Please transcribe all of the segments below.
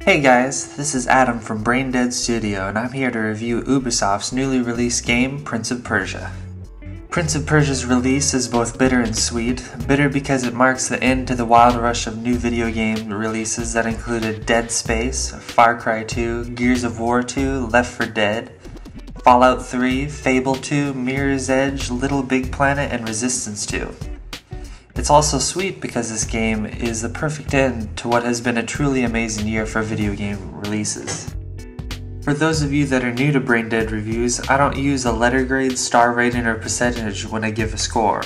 Hey guys, this is Adam from Braindead Studio, and I'm here to review Ubisoft's newly released game, Prince of Persia. Prince of Persia's release is both bitter and sweet. Bitter because it marks the end to the wild rush of new video game releases that included Dead Space, Far Cry 2, Gears of War 2, Left 4 Dead, Fallout 3, Fable 2, Mirror's Edge, Little Big Planet, and Resistance 2. It's also sweet because this game is the perfect end to what has been a truly amazing year for video game releases. For those of you that are new to Braindead reviews, I don't use a letter grade, star rating, or percentage when I give a score.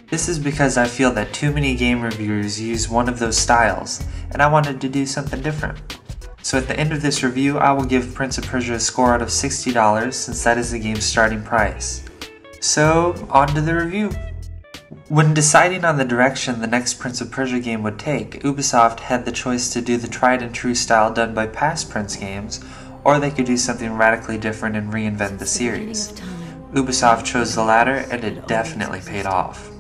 This is because I feel that too many game reviewers use one of those styles, and I wanted to do something different. So at the end of this review, I will give Prince of Persia a score out of $60 since that is the game's starting price. So, on to the review. When deciding on the direction the next Prince of Persia game would take, Ubisoft had the choice to do the tried and true style done by past Prince games, or they could do something radically different and reinvent the series. Ubisoft chose the latter, and it definitely paid off.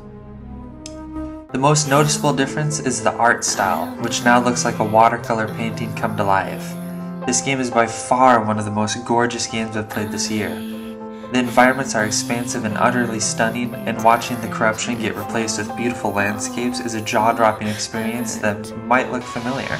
The most noticeable difference is the art style, which now looks like a watercolor painting come to life. This game is by far one of the most gorgeous games I've played this year. The environments are expansive and utterly stunning, and watching the corruption get replaced with beautiful landscapes is a jaw-dropping experience that might look familiar.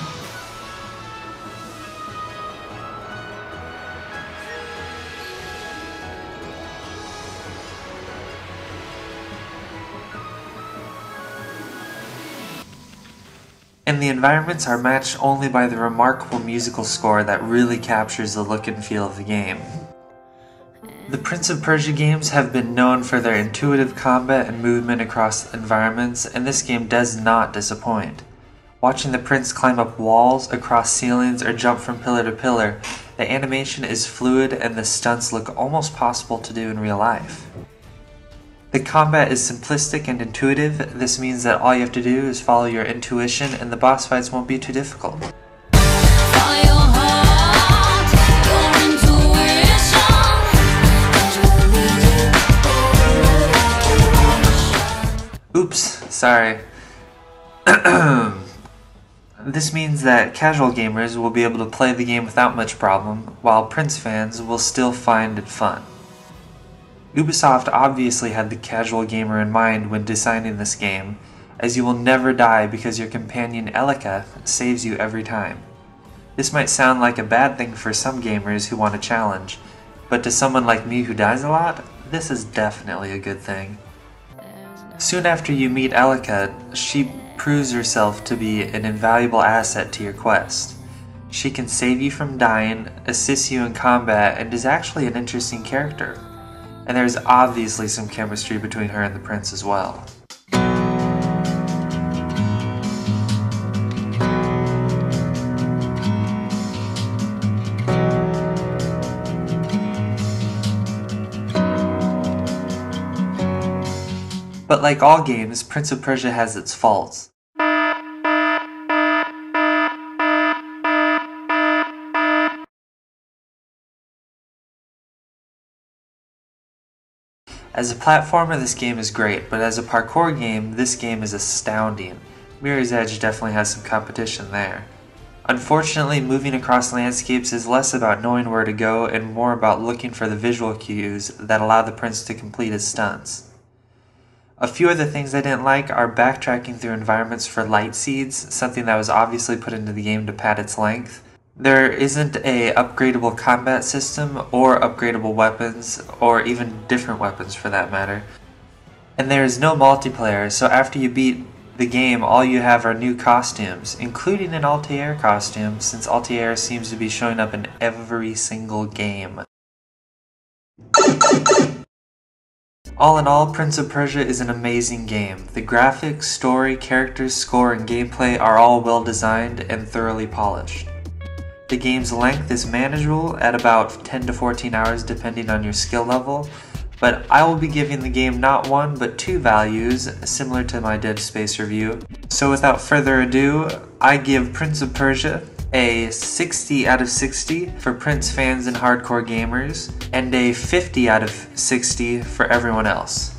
And the environments are matched only by the remarkable musical score that really captures the look and feel of the game. The Prince of Persia games have been known for their intuitive combat and movement across environments, and this game does not disappoint. Watching the prince climb up walls, across ceilings, or jump from pillar to pillar, the animation is fluid and the stunts look almost possible to do in real life. The combat is simplistic and intuitive. This means that all you have to do is follow your intuition and the boss fights won't be too difficult. Oops, sorry. This means that casual gamers will be able to play the game without much problem, while Prince fans will still find it fun. Ubisoft obviously had the casual gamer in mind when designing this game, as you will never die because your companion Elika saves you every time. This might sound like a bad thing for some gamers who want a challenge, but to someone like me who dies a lot, this is definitely a good thing. Soon after you meet Elika, she proves herself to be an invaluable asset to your quest. She can save you from dying, assist you in combat, and is actually an interesting character. And there's obviously some chemistry between her and the prince as well. But like all games, Prince of Persia has its faults. As a platformer, this game is great, but as a parkour game, this game is astounding. Mirror's Edge definitely has some competition there. Unfortunately, moving across landscapes is less about knowing where to go and more about looking for the visual cues that allow the prince to complete his stunts. A few other things I didn't like are backtracking through environments for light seeds, something that was obviously put into the game to pad its length. There isn't a upgradable combat system or upgradable weapons, or even different weapons for that matter. And there is no multiplayer, so after you beat the game all you have are new costumes, including an Altair costume, since Altair seems to be showing up in every single game. All in all, Prince of Persia is an amazing game. The graphics, story, characters, score, and gameplay are all well designed and thoroughly polished. The game's length is manageable at about 10 to 14 hours depending on your skill level, but I will be giving the game not one but two values, similar to my Dead Space review. So without further ado, I give Prince of Persia a 60 out of 60 for Prince fans and hardcore gamers, and a 50 out of 60 for everyone else.